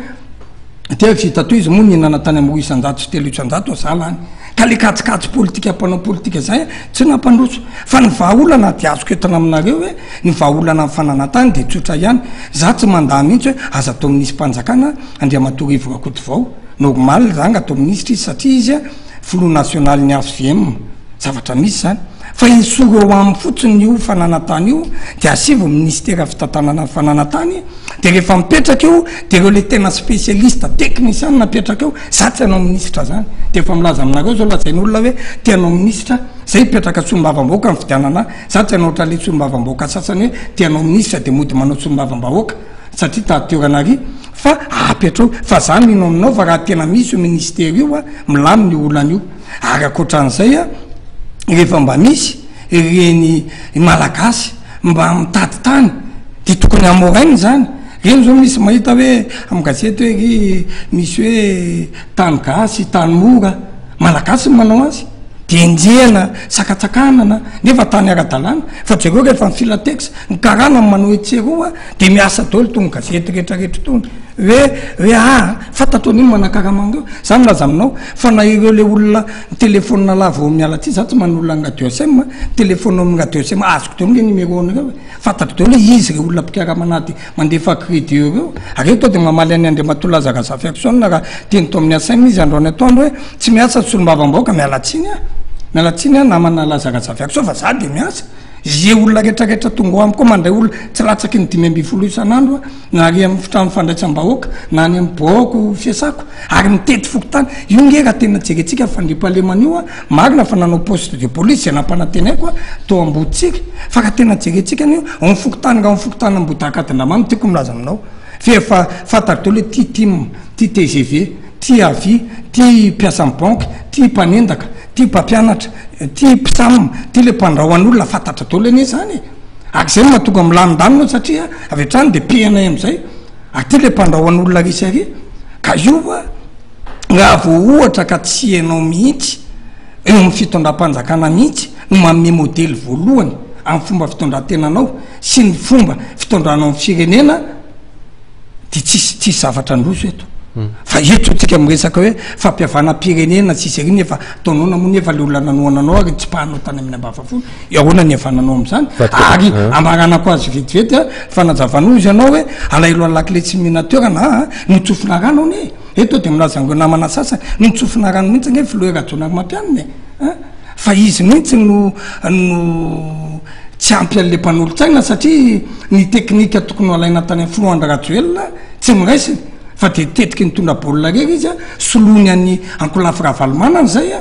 dia vita to izy moa ninana tany amin'ny roa isan-jato sy telo isan-jato zalany ka le katsikatso politika mpanao politika zay tsy nampandroso fa ny vahaolana dia azoko entana aminareo hoe ny vahaolana amin'ny fananatany dia tsotra ihany za tsy mandaha mihitsy hoe aza atao minisy mpanjakana andriamatora Ivo Rakoto vao normal zany atao ministre izy satria izy filoha national ny AFVM zavatra misy zany fa isoro eo amin'ny fotsiny io fananatany io dia asivo ministera fitantanana fananatany dia rehefa mipetraka eo dia ireo le tena spécialiste technicien napetraka eo za tsy hanao ministre zany dia efa milaza aminareo zao lazain'olona hoe tianao ministre zay mipetraka tsombavambahoaka ny fidianana za tsy hanao oatra le tsombavambahoaka sasany hoe tianao ministre dia mody manao tsombavambahoaka satria tateoranary fa apetrao fa za mino aminao fa raha tena misy io ministera io milaminy olana io ary akoatran'izay rehefa mba misy reny malagasy mba mitady tany dia tokony amorainy zany reny zao misy mahita hoe amin'ny gazety hoe ry misy hoe tany gasy tany mora malagasy manao azy de njehana sakatsakanana nefa tany ara-dalàna fa jereo rehefa mifilatex ny karana manao etseroa de miasa dolo tony gazety rehetrarehetra tony hoe fantatro an'iny manakaramangreo zany laza aminao fa na ireo le olona telefona lava o miala ty za tsy man'olona ny radio sem telefona amin'ny radio sem azoko teo le numéro an'ireo fantatro dolo hoe izy re olona mpikaramanady mandefa crédit ireo areto de mamaly any Andriamatoa Lazara Zafiaksona raha teny to amin'ny asainy izy androany atoandro hoe tsy miasa solombavam-baoaka mialatsiny namana Lazara Zafiaksona fa za de miasa ze olona rehetrarehetra tonga amiko mandray olona tsy latsaky ny 5 isan'andro na ary amin'ny fitrano fandraisam-bahoaka na any amin'ny baoko fiasako ary mitety fokotany io nge raha tena jeretsika fandriam-pahaleman'io marina fa nanao poste de police zay nampanantenaiko to ambotsika fa raha tena jeretsika an'io am'fokotany raha am'fokotany ambodakatindramamy tiako milaza aminao fefa fantako tolo hoe ty TGV ty avi ty mpiasa amin'ny banky ty mpanendaka ty mpampianatra ty mpisam ty le mpandrahoan'olona fantatra dolo anie zany ak zay mahatonga milanondanona satria avy atrany de pianay am'izay ak ty le mpandrahoan'olona risy ary ka io raha vo ohatra ka tsy ianao mihitsy eo amin'ny fitondram-panjakana mihitsy no manome modely voalohany amin'ny fomba fitondrantenanao sy ny fomba fitondranao amin'ny firenena de tsisy zavatra androso eto fa eto tsika miresaka hoe fampiavana pirenena tsisy ary nefa taonao moa nefa le olona nanoananao ary tsy pahanao tany amin'ny ambavafolo ahoana ny avananao am'izany ary ambaranako azy vetivety fanazavana izy ianao hoe alailo alakile tsy minateur na nitsofina rano ne eto de milazango namana sasany nitsofina rano mihitsy nge filoerajonary mampianiny fa izy mihitsy no tsy ampy an'le mpanolo-tsaina satria ny teknika tokony alaina tany amin'ny Floandra Rajoelina tsy miraisiny fa de tetiky nitondra baolina rery izy solony any ankolafy ravalomanany zay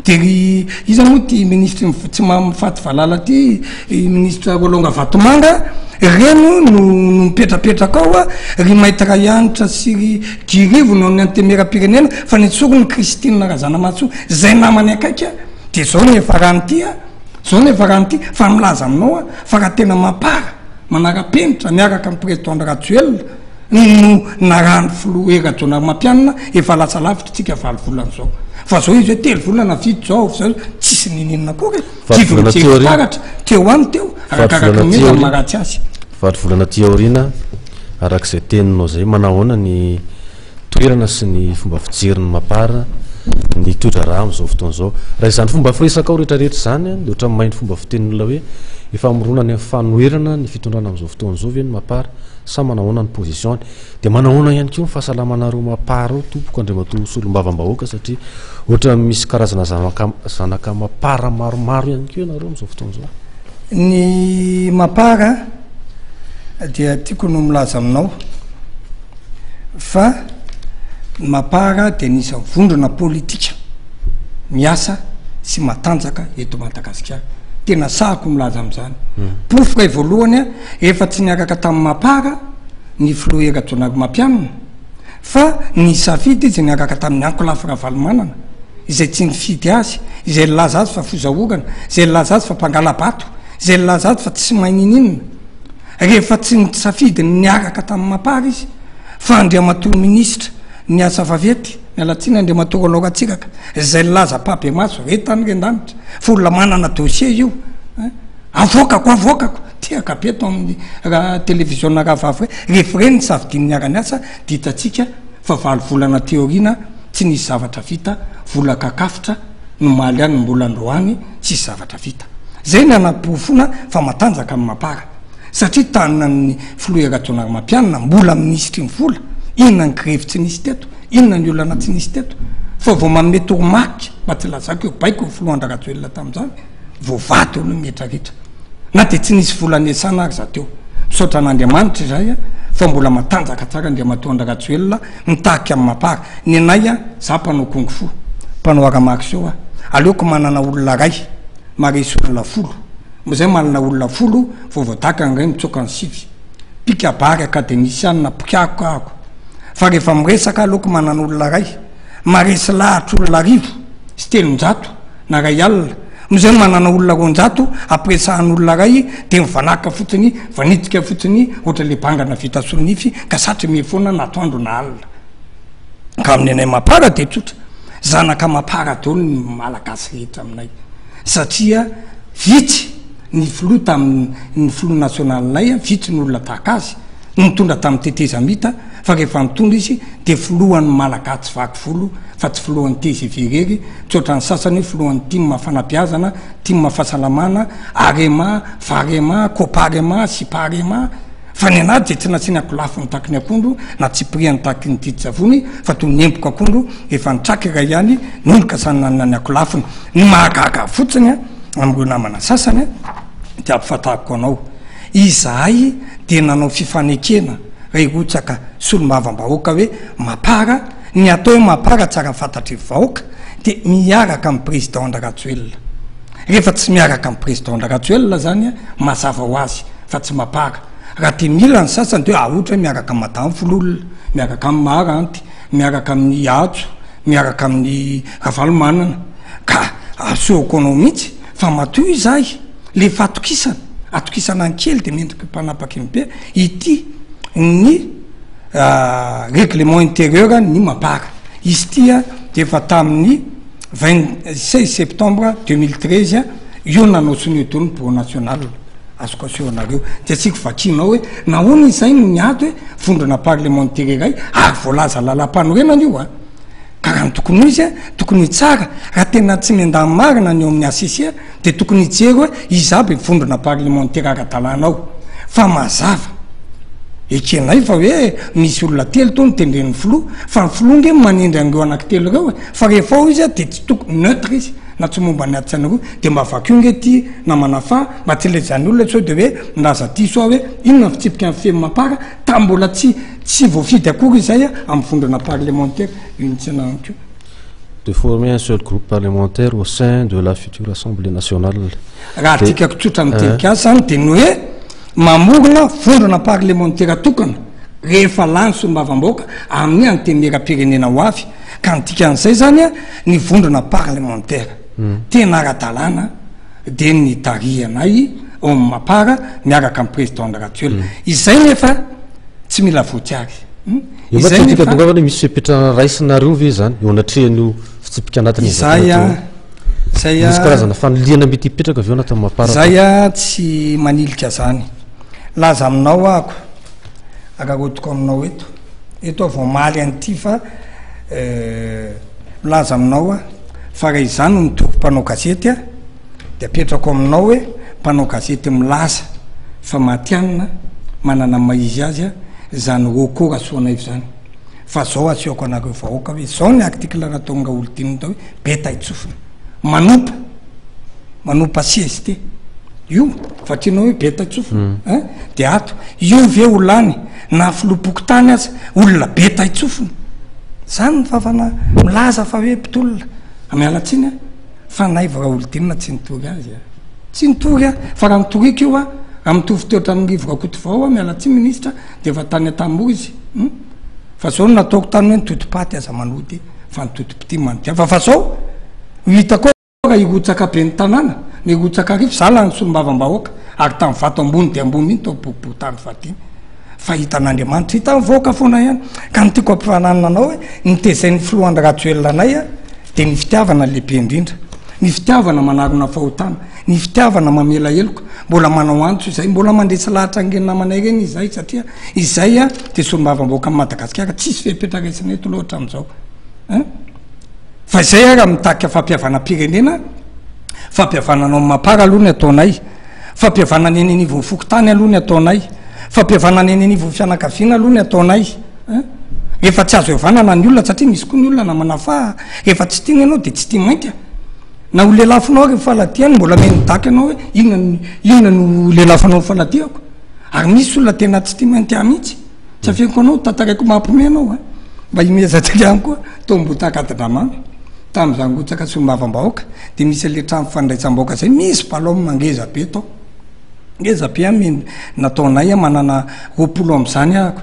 de ry izy moa ty ministre tsy mifaty valala ty ministre Rolonga Vatomanga reno no mipetrapetraka ao ry maître Yanitra sy ry Girivo no ny antemera-pirenena fa nitsoro ny Christine Razana Matso zay namany akaika de zao nefa rany ty fa milaza aminao fa raha tena mapara manara-penitra miaraka amin'ny président Rajoelina no narano filoera jonary mampianina efa lasa lavitra tsika 7 volana zao fa zao izy hoe 3 volana vito zao zao tsisy nininona kory tivotaratra teo any teo arakaraka mila maratsy azy 7 volana ty aorina arak'izay teninao zay manahoana ny toerana sy ny fomba fijeriny mapara ny toetra raha am'izao fotoana zao raha izany fomba firesaka ao rehetrarehetra zany de ohatran'ny mainy fomba fitenin'olona hoe efa mironany amin'ny fanoerana ny fitondrana am'izao fotoana zao ve ny mapara sa manahoana ny position de manahoana ihany koa ny fahasalamanareo mapara ao tompoko Andriamatoa solombavam-bahoaka satria ohatra misy karazana zanaka mapara maromaro ihany koa ianareo am'izao fotoana zao ny mapara dia tiako no milaza aminao fa mapara de nisy vondrona politika miasa sy matanjaka eto Madagasikara tena sahako milaza am'izany pofo ray voalohany efa tsy niaraka tamin'ny mapara ny filoera jonary mampianina fa ny safidy izy niaraka tamin'ny ankolafy ravalomanana izay tsy nifidy azy izay laza azy fa fozaorana izay laza azy fa mpangala-bato izay laza azy fa tsy maininina rehefa tsy ny safidy niaraka tamin'ny mapara izy fa Andriamatoa ministra ny asa vavety mialatsiny Andriamatoa Oloratsiraka zay laza pabe maso retany rendanitra fa olona manana dossier io avokako tiaka be to amin'ny raha télévision rahavavy hoe refreny savidiny niarany asa ditatsika fa 7 volana teorina tsy nisy zavatra vita vola kakafitra no maly any mbola androany tsisy zavatra vita zay ny anapofona fa matanjaka amin'ny mapara satria tanina ny filoera jonary mampianina mbola ministry ny vola inona ny grevy tsy nisy teto inona ny olana tsy nisy teto fa vao manome toromaky mba tsy lazako eo baiko ny Floandra Rajoelina tam'izany voavaty olo mihetrarehetra na de tsy nisy volanesana ary za teo misaotra an'Andriamanitra zay fa mbola matanjaka tsara Andriamatoa Rajoelina mitahaky amin'ny mapara ny anay za mpanao kongo fo mpanao aramarseo aleoko manana olona ray maresy olona 10 zay manana olona 10 vovoadaka ngay mitsoka ny 7 pikabary akademisianina pikako fa rehefa miresaka aleoko manana olona ray maresy lahatra olona 10 sy 300 na ray alina mizay manana olona 200 apresahan'olona ray de mivanaka fotsiny vanidika fotsiny ohatra le bangana vita solonify ka satry mefona natoandro na alina ka amin'ny anay mapara de tsotra zanaka mapara dolo ny malagasy rehetra aminay satria vitsy ny filoha tamin'ny filoha nasionalinay vitsy ny olona tahaka azy nitondra tamin'ny tetezamita fa rehefa mitondra izy de filohan'ny malagasy vaky volo fa tsy filohan'ny TGV tsotra ny sasany filohan'ny tima fanabiazana tima fahasalamana arema varema coparema siparema fa ny anaty de tsy nasiny akolafo ny taky ny akondro na tsy priany taky ny diditsavony fa toy ny empoka akondro efa nitraky ray ihany nondroka sanynanina ny akolafony ny mahagaga fotsiny am'ireo namana sasany de ampifatahako anao izahay de nanao fifanekena rehotsaka solombavam-bahoaka hoe mapara ny atao hoe mapara tsara fantatry vahoaka de miaraka amin'ny président Ndarajoelina rehefa tsy miaraka amin'ny président Ndarajoelina zany mazava ho azy fa tsy mapara raha te mila ny sasany de ahotra hoe miaraka amin'ny madame Fololona miaraka amin'ny Maharanty miaraka amin'ny Atso miaraka amin'ny Ravalomanana ka asoako anao mihitsy fa matoy izahay le fa atokisana any kely de mendriky mpanapaky be ity ny règlement intérieur ny mapara izy tia de efa tamin'ny 26 septembre 2013 io nanao sonetony bureau national azoko asehoanareo de atsika vakinao hoe nahoana izay no niady hoe vondrona parlementaire ray ary voalaza lalam-panorenana io karaha ny tokony izy tokony tsara raha tena tsy miandamy marina ny eo amin'ny asisia de tokony hijery hoe izy aby vondrona parlementaire ara-dalanao fa mazava ekenay fa hoe misy olona telo to nitendren'ny filoha fa ny filoha nge manindry an'ireo anaky telo reo fa rehefa ao izy de tsy tokony neutre izy na tsy momba ny atsanareo de mba vakio nge ty namanafa mba tsy le zany olona sao de hoe ndaza ty soa hoe inona fitsipika amin'ny femy mapara ta mbola tsy voafidy akory izay amin'ny vondrona parlementaire io tsy ananko de former un seul groupe parlementaire au sein de la future assemblée nationale raha tikako tsotra mitenikasy zany de ny hoe mamorona vondrona parlementaire tokana rehefa lany solombavam-bahoaka amin'ny antenera-pirenena ho avy ka nitika an'izay zany ny vondrona parlementaire tena ara-dalàna de ny tarianay ao amin'ny mapara miaraka amin'ny président Ndarajoelina izay nefa tsy mila voatsiary izay nefa dongavana misy fepetrana raisinareo ve zany eo anatrehany fitsipika anatiny zay misy karazana fanoliana mety hipetraka avy eo anatin'ny mapara zay tsy manilika zany laza aminao ako akarodiko aminao eto avao maly an'ity fa laza aminao fa raha izany no mitoko mpanao gazety de apetrako aminao hoe mpanao gazety milaza fa matianina manana maizy azy zany roko rasoana ivo zany fa zao aseoko anareo vahoaka hoe zao ny article nataonga olodinina tao hoe beta itsofina manompa CST io fatrianao hoe beta itsofina de ato io ve olany na filopoky tany aza olona beta itsofina zany ny fafana milaza fa hoe mpitolona amialatsiny fa naiva raha olodinina tsy nitory azy tsy nitory fa raha mitorika io amitovy teotra amirivo rakoto vao mialatsiny ministra de efa tany atamory izy fa zao nataoko tany hoe nitotopaty aza manody fa nitotopity manotia fa zao hitako raha irotsaka be ny tanàna ny rotsaka arivo zala ny solombavam-bahoaka ary tamin'ny vato ambony de ambony iny taobobotany fatiny fa hitan'Andriamanitra hita mivoaka foana ihany ka nytiako ampifananina anao hoe nitezain'ny filoha Ndarajoelina anay de ny fitiavana lehibe indrindra ny fitiavana manarona fahotana ny fitiavana mamela heloka mbola manao antso izay mbola mandresy lahatra angeny namanay reny izay satria izay de solombavam-bahoaka amin'ny Madagasikara tsisy fepetraresana eto loatra am'izao fa izay raha mitaka fampiavana-pirenena fampiavananao mapara aloha ny ataonay fampiavana ny eny anivon'ny fokontany aloha ny ataonay fampiavana ny eny anivon'ny fianakaviana aloha ny ataonay rehefa tsy azo evanana ny olona satria misy koa ny olona namana fa rehefa tsy tiana ianao de tsy tia mainty na ho lelafinao rehefa faladiany mbola meny daky anao hoe inona no lelafinao faladiako ary misy olona tena tsy tia mainty mihitsy tsy afiako anao tataraiko mampome anao mba imezatsika any koa tombotaka-dramamy tam'izany gotsaka solombavam-bahoaka de misy le trano fandraisam-bahoaka zay misy paloma mangeza be tao ngeza be nataonay manana roapolo am'izany ahako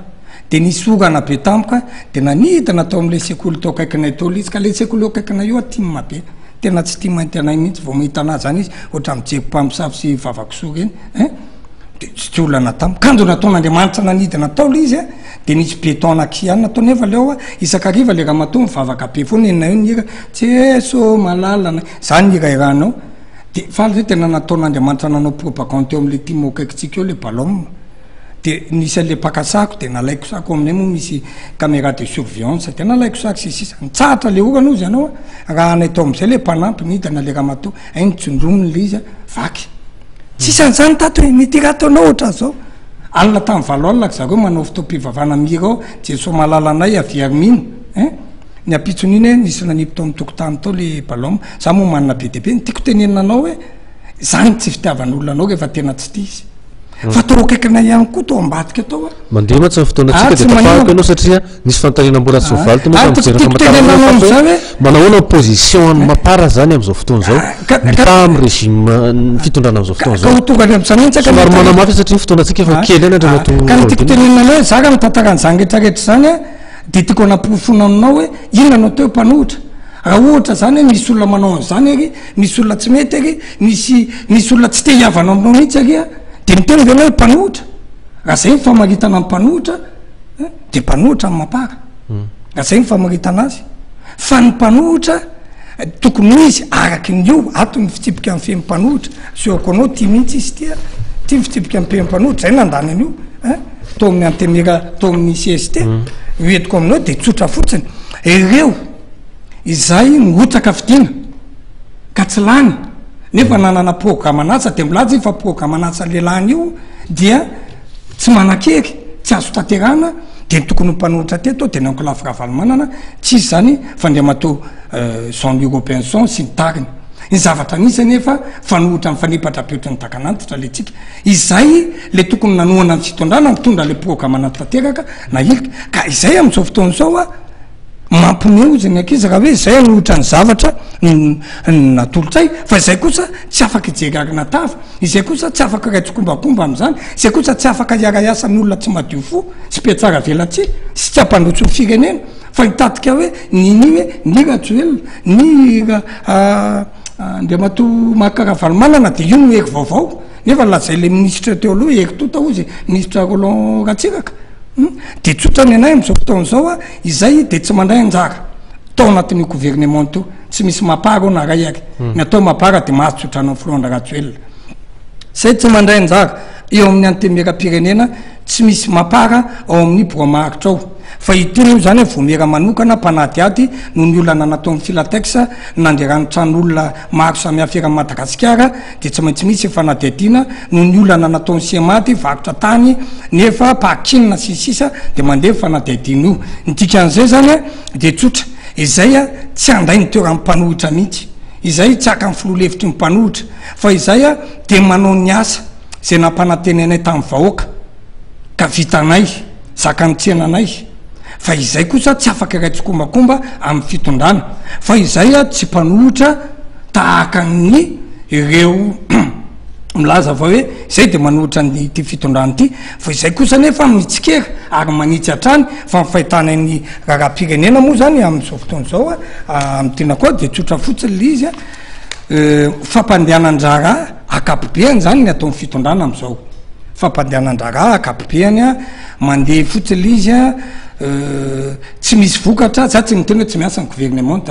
de nisy orana be tampoka de nanidina tao am'le sekoly tao akaikinay tao izy ka le sekoly akaikinay io atima be tena tsy tia mainty anay mihitsy vao mahita anazy zany izy ohatra mijery mpamosavy sy vavakisoa reny tsy ty olana tam kanjo nataon'andriamanitra nanidina tao le izy a de nisy betonaky any natao nefa le ao a isakariva le raha mato mivavaka be foana enina io nira tseso malalana zany ny rairanao de fala zay tena nataon'andriamanitra nanao propagande eo am'le timo kaikitsika eo le ballon de nisy ale pakasako de nalaiko sako aminay moa misy caméra de surveillance de nalaiko sako sisisa nitsahatra le orana ozy ianao a raha anay tao am'izay le mpanampy nidana le raha mato ay nitsondromony le izy a vaky tsisan'zany tato hoe mety raha ataonao ohatra zao alina tamin'ny valo alina zareo manao fotoam-pivavana mira ao jeso malalanay aviarmina ny apitson'iny hoe nisy nanipy tao amin'ny tokotany tao le ballon za moa manana be deabe ny tiako tenenanao hoe zany tsy fitiavan'olona anao rehefa tena tsy tia izy fa tao akaikina ihany koa tao ambadika tao a mandeha matsy ny fotoanatsika de tafarako ianao satria nisy fantarina mbola tsy voavaly tena manahoana opposition any mapara zany am'izao fotoana zao mita amy régime ny fitondrana am'izao fotoana zao tonga am'sanitsaka maro manamafy satria ny fotoanatsika efa kely any andra ka ny tiako tenenanao hoe zaka mitantarany zany rehetrarehetra zany a de tiako anaporofona aminao hoe inona anao teo mpanohitra raha ohatra zany hoe misy olona manao an'izany ary misy olona tsy mety ary misy olona tsy te hiavana aminao mihitsy ary a de mitena vena hoe mpanohitra raha zay mifamaritana amin'ny mpanohitra de mpanohitra amin'ny mapara raha zay mifamaritana azy fa ny mpanohitra tokony izy araky nio ato ny fitsipika amin'ny fehmpanohitra seoko anao tia mihitsy izy tia tia fitsipika amin'ny fehmpanohitra zay nandany an'io to amin'ny antemera to amin'ny CST hoentiko aminao de tsotra fotsiny ireo izay ngotsaka fidina ka tsy lany nefa nanana programme anatsa de milaza fa programme anatsa lelany io dia tsy manakery tsy azo taterana de tokony mpanohitra teto de naoko lafiravalmanana tsisy zany fandriamato Jean Robinson sy ny tariny ny zavatra anisany efa fanohitra amin'ny fanipatra-piotra ny takanantitra le tsika izay le tokony nanohana amin'ny fitondrana mitondra le programme anatanteraka na ilika ka izay am'izao fotoana zao a mampineo zany ankizy raha hoe zay anohitra ny zavatra natolotsay fa izay kosa tsy afaka ijery ary natava izay kosa tsy afaka raitsokombakomba am'izany izay kosa tsy afaka iara-iasa ny olona tsy madio fo sy petsara velatsy sy tsy ampandrotsy ny firenena fa hitatika hoe nini hoe ny ratsoelona ny ndea mato makaravalmanana de io no eky vaovao nefa lazay le ministre teo aloha eky tota ozy ministre Roland Ratsiraka de tsotrany anay am'izao fotaona zao a izay de tsy mandray anjara tao anatin'io gouvernement to tsy misy mapara ao na ray ary ny atao mapara de mahazo tsotrana ny Roland Ratsoelona zay tsy mandray anjara eo amin'ny antemera-pirenena tsy misy mapara ao amin'ny bromaritra ao fa iteny io zany vomera manokana mpanadiady no ny olana natao amin'ny filatex nanderanotran'olona maro samihafa eran'ny Madagasikara de tsy maintsy misy fanadiadina no ny olana natao ny siamaty vakotra tany nefa pakinina sisisa de mandeha fanadiadina io nydikan'izay zany a de tsotra izay a tsy andray ny toeran'ny mpanohitra mihitsy izay tsy aka ny filolevitry ny mpanohitra fa izay a de manao ny asa zay nampanantenanay tamin'ny vahoaka ka vitanay zakany tsenanay fa izay kosa tsy afaka raitsokombakomba amin'ny fitondrana fa izay a tsy mpanohitra tahaka ny ireo milaza va hoe zay de manohitra ny ty fitondrana ty fa izay kosa nefa mitsikera ary manitsy atrany fa mifahitana ny raharam-pirenena moa zany am'izao fotoana zao a am'tena koa de tsotra fotsiny le izy a fampandehanandrara akapobeany zany ny atao amin'ny fitondrana am'izao fampandehanandrara akapobeany a mandeha fotsiny le izy a tsy misy vokatra za tsy miteny hoe tsy miasa ny gouvernement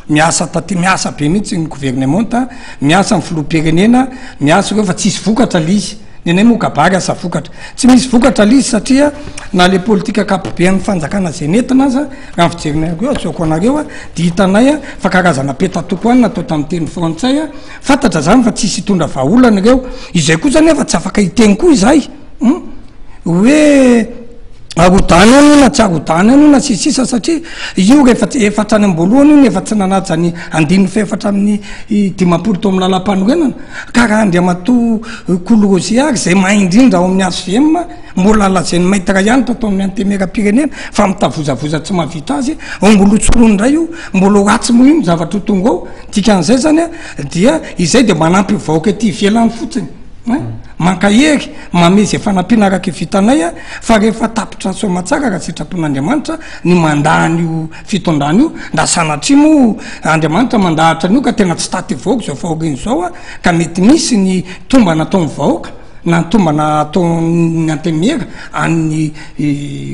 miasa taty miasa be mihitsy ny gouvernement miasa ny filoam-pirenena miasa reo fa tsisy vokatra le izy ny anay moa kabary asa vokatra tsy misy vokatra le izy satria na le politika akapobe amin'ny fanjakana zay nentina aza raha ny fijerinareo atsoko anareo a de hitanay a fa karazana petatoko any natao tamin'ny teny frantsay a fantatra zany fa tsisy hitondra vahaolana ireo izay koa zany efa tsy afaka hiteny koa izay hoe arodany any na tsy arodany any na sisisa satria io rehefa efatrany amboalohany io nefa tsy nanaja ny andininy faefatra amin'ny dimapolo tao amin'ny lalam-panorenana ka raha andriamato kolorosiary zay maindrindra ao amin'ny ASVM mbola lazany maitra ihany tatao amin'ny antemera-pirenena fa mitavozavoza tsy mahavita azy mbola tsolondray io mbola ratsy mo ino zavatra ho tonga ao dikan'izay zany a dia izay de manampy vahoaka ty ivelany fotsiny mankahery mamezy fanampiana araky vitanay a fa rehefa tapitra somatsara raha sitrapon'Andriamanitra ny mandahan'io fitondrana io nda sanatria mo Andriamanitra mandahatra an'io ka tena tsy taty vahoaka zao fahoaka iny zao a ka mety misy ny tomba natao ny vahoaka nantombana ataony antemera any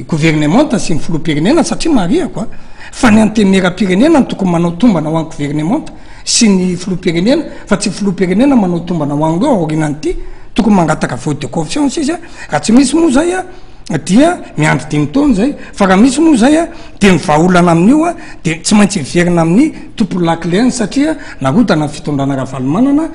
gouvernementa sy ny filoam-pirenena satria mariako a fa ny antemera-pirenena ny tokony manao tombana ho any gouvernementa sy ny filoam-pirenena fa tsy filoam-pirenena manao tombana ho any reo aorinanyity tokony mangataka vote de confiance izy a raha tsy misy moa zay a dia miandry 10 taona zay fa raha misy moa zay a de mivaolana amin'io a de tsy maintsy miverina amin'ny tompo lakleany satria narotana fitondrana ravalomanana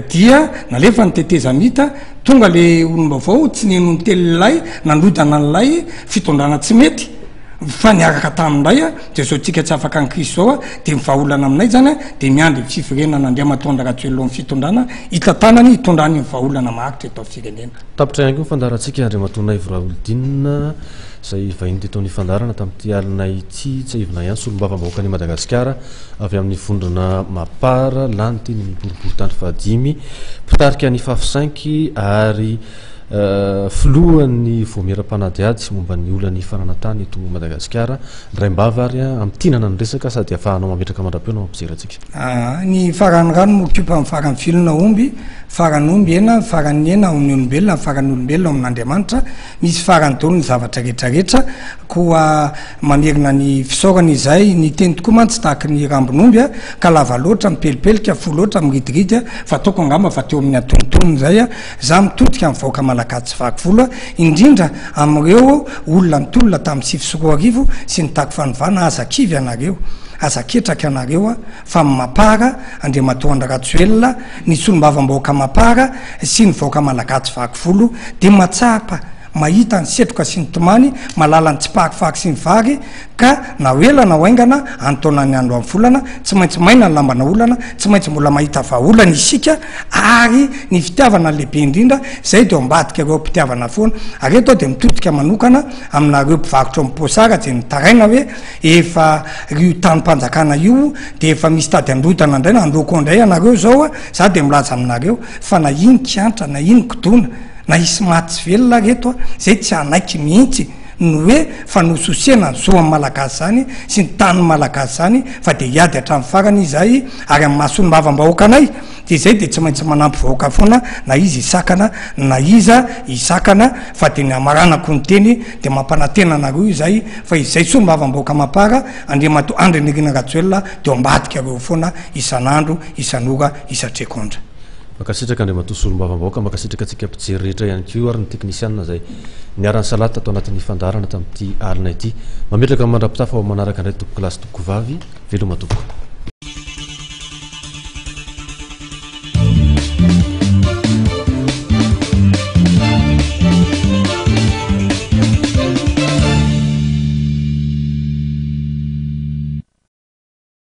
dia nalefa ny teteza mita tonga le olom-baovao tsy nenony telolay nanodana an'lay fitondrana tsy mety fa niaraka tamin'nday a de zao tsika tsy afaka ny krisy zao a de mivaolana aminay zany a de miandry fifirenana andria matondra ratsoelohan'ny fitondrana hitantanany hitondrany mivaolana maharitra eto firenena tapitra ihany ko fandarantsika andriamatonay voraolodinina zay vahiny tetao ny fandarana tamin'ity alinay ty tsy ivina ihany solom-bava-bahoaka ny madagasikara avy amin'ny vondrona mapara lany ty ny boribory tany fahadimy mpitarika ny fafisainky ary filohan'ny voamera-panadiady sy momba ny olany fananatany eto madagasikara ndraimbava ary a am'tinana ny resaka sady afahanao mametraka mandra-peonao mampijerantsika ny farany rano mokipa amin'ny farany filona omby farany omby ena farany ena amin'ny olombelona farany olombelona amin'andriamanitra misy farany dolo ny zavatra rehetrarehetra koa mamerina ny fisaorana izay ny teny tokoa mantsy tahaka ny rambon'omby a ka lava loatra mipelipelika fo loatra miridiridy a fa toko angamba fa teo amin'ny atonontonony zay a za mitodika amin'ny vahoaka malakatsy vakivolo a indrindra am'ireo olona mitolona tamin'ny sivy arivo sy ny tako fanovana azakivy anareo azaketraka anareo a fa mapara andriamatoandra ratsoelona ny solom-bava-bahoaka mapara sy ny vahoaka malakatsy vakivolo de matsapa mahita ny setroka sy ny tomany malala ny tsiparifaky sy ny vary ka na oelana oaingana antaona ny andro amin'ny volana tsy maintsy maina ny lambana olana tsy maintsy mbola mahita vaolana isika ary ny fitiavana lehibe indrindra zay de ambadika reo mpitiavana foana ary eto de mitodika manokana aminareo mpivarotra miposara je nitaraina hoe efa rio tanympanjakana io de efa misy tady androtana indray na andoko andray anareo zao a za de milaza aminareo fa na iny kiantra na iny kidona na isy matsy velona reto a zay tsy anaiky mihitsy no hoe fa nososiana zo amin'ny malagasy zany sy ny tany malagasy zany fa de hiady hatramin'ny farany izay ary amin'ny mahasolom-bava-bahoaka anay de zay de tsy maintsy manampy vahoaka foana na izy isakana na iza isakana fa de ny amaranako ny teny de mampanantena anareo izay fa izay solom-bava-bahoaka mapara andriamato andry nirina ratsoelona de ambadika reo foana isan'andro isan'ora isatrekondra makasitraka andriamato solom-bava-bahoaka makasitraka atsika mpijery rehetra ihany ko ary ny teknisianna zay niarany salata atao anatin'ny fandarana tamin'ity alina ity mametraka mandrapitafa ao manaraka indray toko kilasy toko vavy veloma tompoko